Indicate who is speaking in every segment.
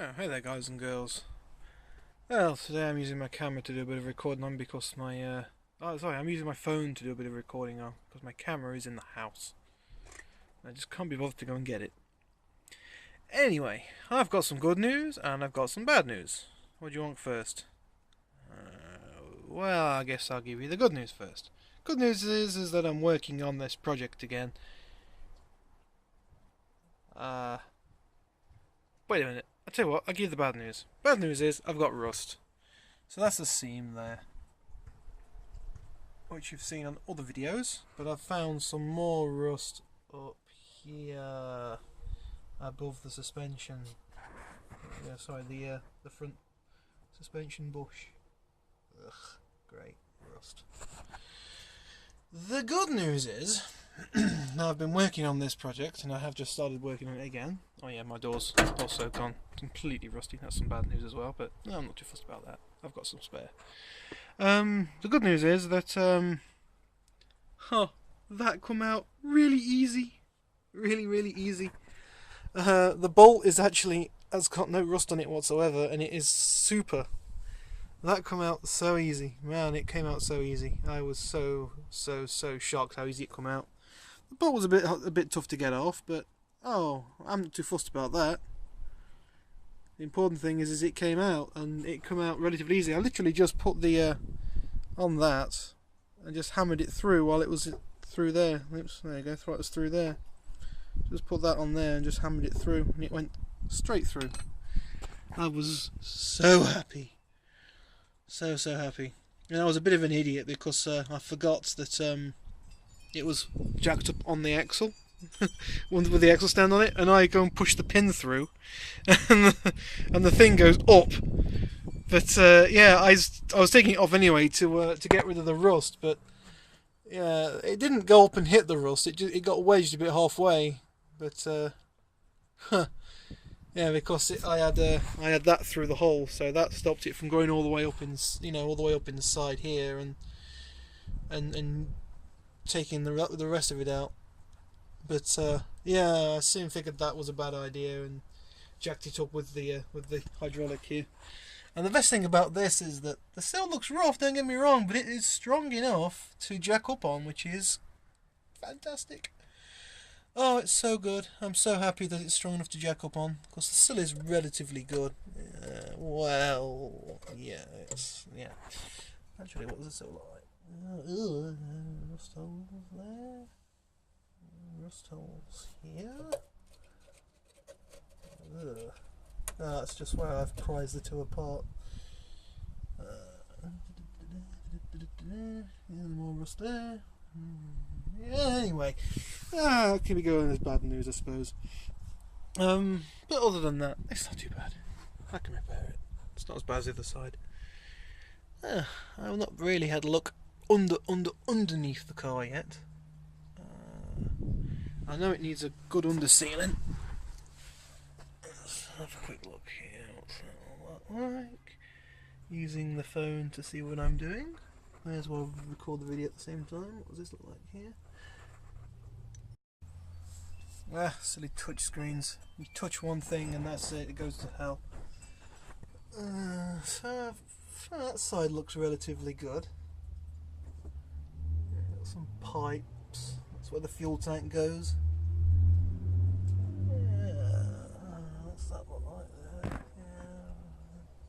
Speaker 1: Oh, hey there, guys and girls. Well, today I'm using my camera to do a bit of recording on because I'm using my phone to do a bit of recording on because my camera is in the house. I just can't be bothered to go and get it. Anyway, I've got some good news and I've got some bad news. What do you want first? Well, I guess I'll give you the good news first. Good news is that I'm working on this project again. Wait a minute. I'll tell you what, I'll give you the bad news. Bad news is I've got rust. So that's a seam there, which you've seen on other videos, but I've found some more rust up here above the suspension. Yeah, sorry, the front suspension bush. Ugh, great rust. The good news is, now I've been working on this project and I have just started working on it again. Oh yeah, my door's also gone completely rusty. That's some bad news as well, but no, I'm not too fussed about that. I've got some spare. The good news is that that come out really easy, really easy. The bolt has got no rust on it whatsoever, and it is super. That come out so easy, man. It came out so easy. I was so shocked how easy it come out. The bolt was a bit tough to get off, but I'm not too fussed about that. The important thing is it came out, and it come out relatively easy. I literally just put the on that and just hammered it through while it was through there. Oops, there you go. Thought it was through there. Just put that on there and just hammered it through, and it went straight through. I was so happy, so happy. And I was a bit of an idiot because I forgot that it was jacked up on the axle. With the axle stand on it, and I go and push the pin through, and the thing goes up. But yeah, I was taking it off anyway to get rid of the rust. But yeah, it didn't go up and hit the rust. It got wedged a bit halfway. But yeah, because I had that through the hole, so that stopped it from going all the way up all the way up inside here, and taking the rest of it out. But yeah, I soon figured that was a bad idea and jacked it up with the hydraulic here. And the best thing about this is that the still looks rough, don't get me wrong, but it is strong enough to jack up on, which is fantastic. Oh, it's so good. I'm so happy that it's strong enough to jack up on, because the sill is relatively good. Well, yeah, yeah. Actually, what does the sill look like? Rust holes there. Rust holes here. That's just where I've prized the two apart. More rust there. Yeah, anyway, can we go on as bad news, I suppose. But other than that, it's not too bad. I can repair it. It's not as bad as the other side. I've not really had a look underneath the car yet. I know it needs a good undersealing. Let's have a quick look here. What's that all like? Using the phone to see what I'm doing. May as well record the video at the same time. What does this look like here? Silly touch screens. You touch one thing and that's it. It goes to hell. So that side looks relatively good. Got some pipes. That's where the fuel tank goes. Yeah, what's that look like there?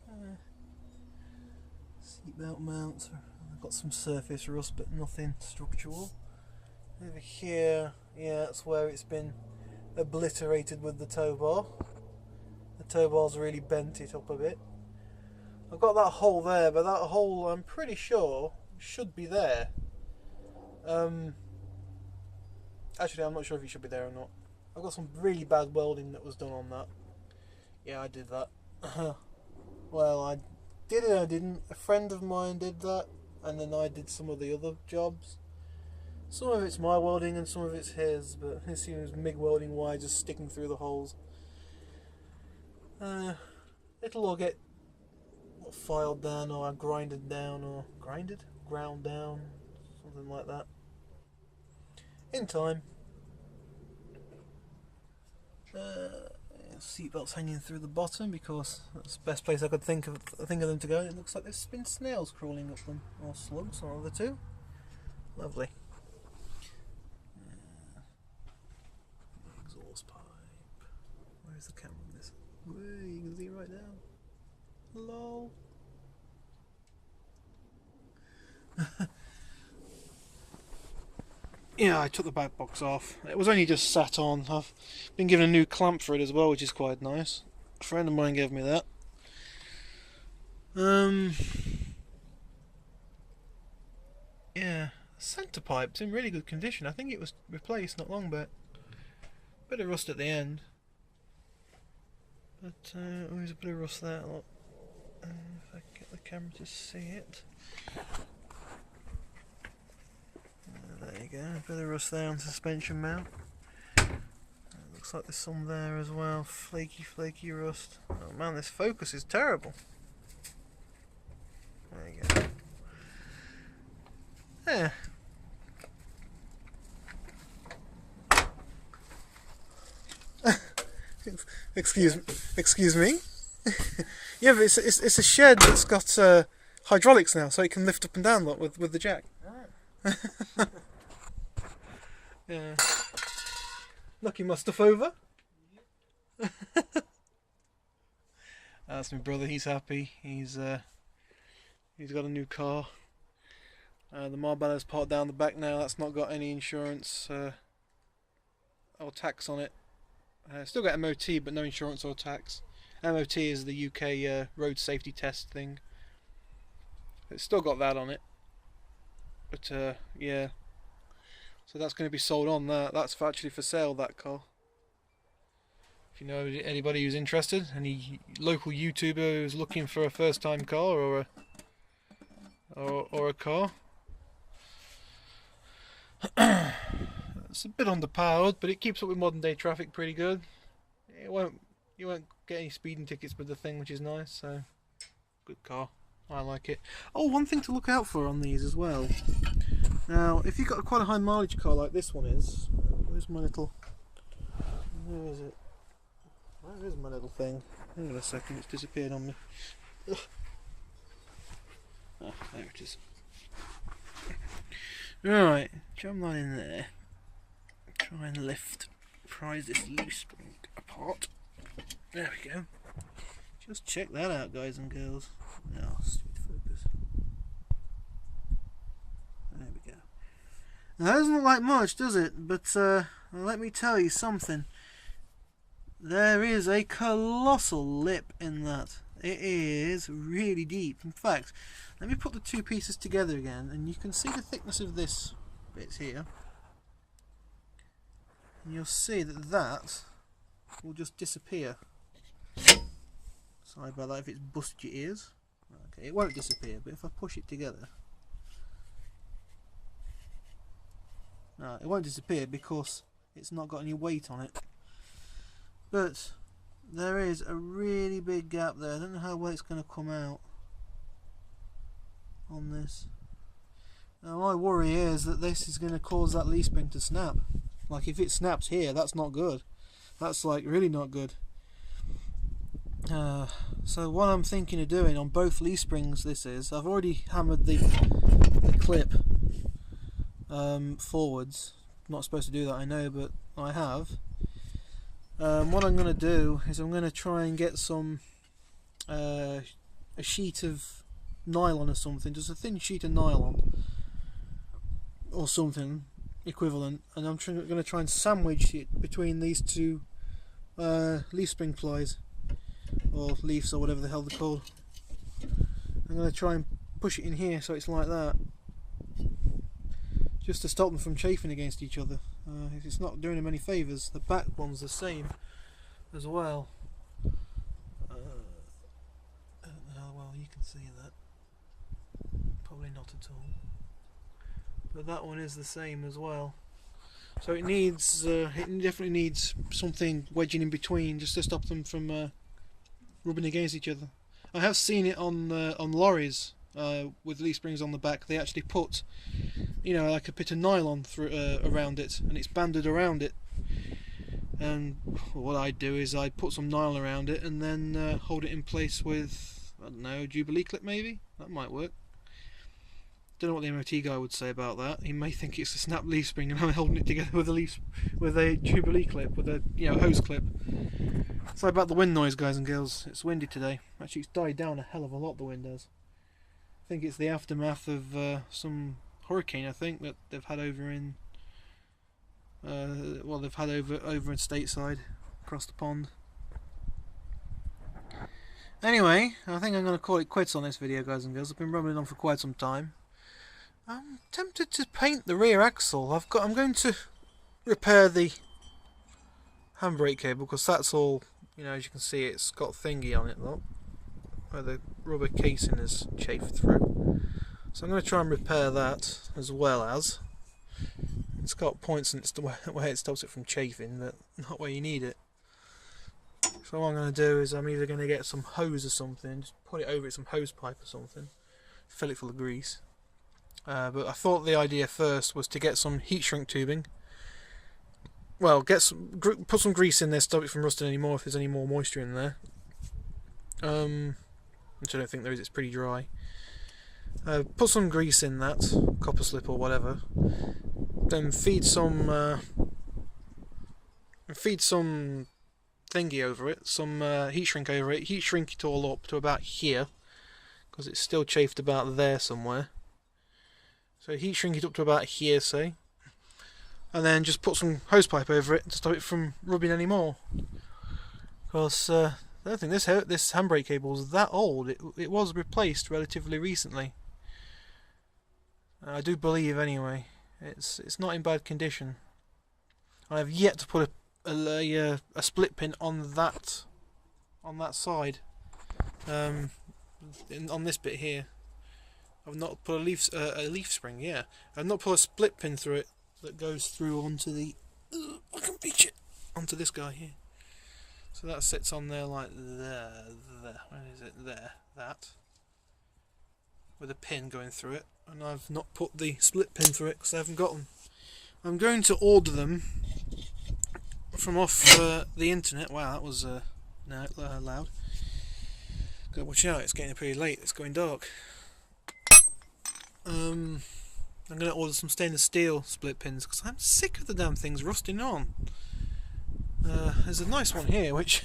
Speaker 1: Yeah. Seatbelt mounts. I've got some surface rust, but nothing structural. Over here, yeah, that's where it's been obliterated with the tow bar. The tow bar's really bent it up a bit. I've got that hole there, but that hole, I'm pretty sure, should be there. Actually, I'm not sure if it should be there or not. I've got some really bad welding that was done on that. Yeah, I did that. Well, I did it, I didn't. A friend of mine did that, and then I did some of the other jobs. Some of it's my welding and some of it's his, but his was MIG welding wire just sticking through the holes. It'll all get filed down or grinded down or ground down, something like that. In time. seatbelts hanging through the bottom because that's the best place I could think of them to go. And it looks like there's been snails crawling up them, or slugs, or the two. Lovely. Exhaust pipe. Where's the camera on this? Whoa, you can see it right now. Lol. Yeah, I took the back box off. It was only just sat on. I've been given a new clamp for it as well, which is quite nice. A friend of mine gave me that. Yeah, centre pipe's in really good condition. I think it was replaced not long back. Bit of rust at the end. But, there's a bit of rust there. Look. If I can get the camera to see it. There you go, a bit of rust there on the suspension mount. Looks like there's some there as well. Flaky rust. Oh man, this focus is terrible. There you go. Yeah. Excuse me. Yeah, but it's a shed that's got hydraulics now, so it can lift up and down with the jack. Yeah. Lucky my stuff over. That's my brother. He's happy. He's got a new car. The Marbella's parked down the back now. That's not got any insurance or tax on it. Still got MOT, but no insurance or tax. MOT is the UK road safety test thing. It's still got that on it. But yeah. So that's going to be sold on that. That's actually for sale, that car. If you know anybody who's interested, any local YouTuber who's looking for a first-time car or a car. It's a bit underpowered, but it keeps up with modern-day traffic pretty good. You won't get any speeding tickets with the thing, which is nice. So, good car. I like it. Oh, one thing to look out for on these as well. Now, if you've got quite a high mileage car like this one is, where's my little... Where is it? Where is my little thing? Hang on a second, it's disappeared on me. Ugh. Oh, there it is. Right, jump that in there. Try and prise this loose spring apart. There we go. Just check that out, guys and girls. Oh, stupid focus. There we go. Now, that doesn't look like much, does it? But let me tell you something. There is a colossal lip in that. It is really deep. In fact, let me put the two pieces together again, and you can see the thickness of this bit here. And you'll see that will just disappear. Sorry about that if it's busted your ears. Okay, it won't disappear, but if I push it together, no, it won't disappear because it's not got any weight on it. But there is a really big gap there. I don't know how well it's going to come out on this. Now my worry is that this is going to cause that leaf spring to snap. Like if it snaps here, that's not good. That's like really not good. So what I'm thinking of doing on both leaf springs, I've already hammered the clip forwards. I'm not supposed to do that, I know, but I have. What I'm going to do is I'm going to try and get some a sheet of nylon or something, just a thin sheet of nylon or something equivalent, and I'm going to try and sandwich it between these two leaf spring plies, or leaves, or whatever the hell they're called. I'm going to try and push it in here so it's like that, just to stop them from chafing against each other. It's not doing them any favours. The back one's the same as well. I don't know how well you can see that. Probably not at all. But that one is the same as well. So it needs, it definitely needs something wedging in between just to stop them from rubbing against each other. I have seen it on lorries with leaf springs on the back. They actually put, you know, like a bit of nylon through around it, and it's banded around it. And what I do is I put some nylon around it and then hold it in place with, I don't know, Jubilee clip maybe? That might work. Don't know what the MOT guy would say about that. He may think it's a snap leaf spring and I'm holding it together with a Jubilee clip, with a hose clip. Sorry about the wind noise, guys and girls. It's windy today. Actually, it's died down a hell of a lot, the wind has. I think it's the aftermath of some hurricane, I think, that they've had over in they've had over in stateside, across the pond. Anyway, I think I'm going to call it quits on this video, guys and girls. I've been rumbling on for quite some time. I'm tempted to paint the rear axle. I'm going to repair the handbrake cable, because that's all, as you can see, it's got thingy on it, look, where the rubber casing is chafed through. So I'm going to try and repair that, as well as it's got points and it's the way it stops it from chafing, but not where you need it. So what I'm going to do is I'm either going to get some hose or something, just put it over it, some hose pipe or something, fill it full of grease. But I thought the idea first was to get some heat shrink tubing. Well, put some grease in there, stop it from rusting anymore if there's any more moisture in there. Which I don't think there is, it's pretty dry. Put some grease in that, copper slip or whatever. Then feed some thingy over it, some heat shrink over it. Heat shrink it all up to about here, because it's still chafed about there somewhere. So heat shrink it up to about here, say. And then just put some hose pipe over it to stop it from rubbing anymore. Because I don't think this handbrake cable is that old. It was replaced relatively recently. I do believe, anyway. It's not in bad condition. I have yet to put a split pin on that side. On this bit here, I've not put a leaf spring. Yeah, I've not put a split pin through it that goes through onto the. I can reach it onto this guy here. So that sits on there like there. Where is it? There. That. With a pin going through it, and I've not put the split pin through it because I haven't got them. I'm going to order them from off the internet. Wow, that was loud. Gotta watch out, it's getting pretty late, it's going dark. I'm going to order some stainless steel split pins because I'm sick of the damn things rusting on. There's a nice one here which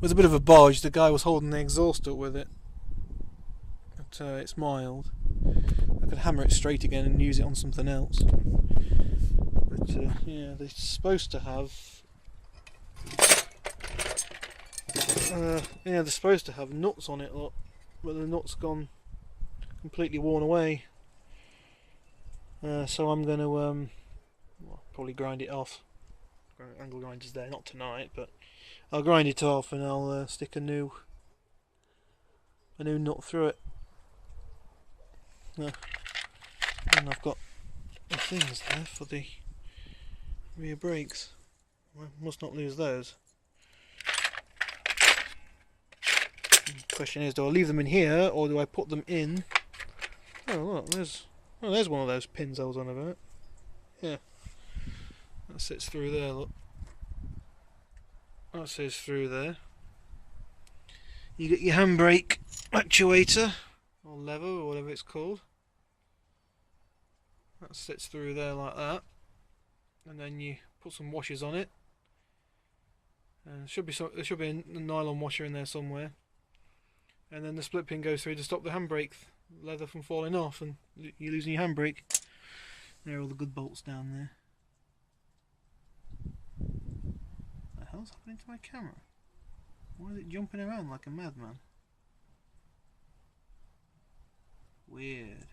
Speaker 1: was a bit of a bodge. The guy was holding the exhaust up with it. But it's mild. I could hammer it straight again and use it on something else. But yeah, they're supposed to have they're supposed to have nuts on it, look, but the nuts gone completely worn away. So I'm going to probably grind it off. Angle grinder's there, not tonight, but I'll grind it off and I'll stick a new nut through it. And I've got the things there for the rear brakes. I must not lose those. The question is, do I leave them in here or do I put them in? Oh look, there's one of those pins I was on about. Yeah. That sits through there, look. That sits through there. You get your handbrake actuator, or lever, or whatever it's called. That sits through there like that. And then you put some washers on it. And there should be a nylon washer in there somewhere. And then the split pin goes through to stop the handbrake leather from falling off and you losing your handbrake. There are all the good bolts down there. What the hell's happening to my camera? Why is it jumping around like a madman? Weird.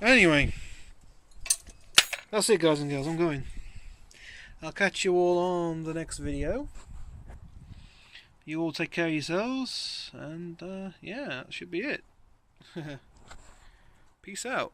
Speaker 1: Anyway, that's it, guys and girls. I'm going. I'll catch you all on the next video. You all take care of yourselves, and yeah, that should be it. Peace out.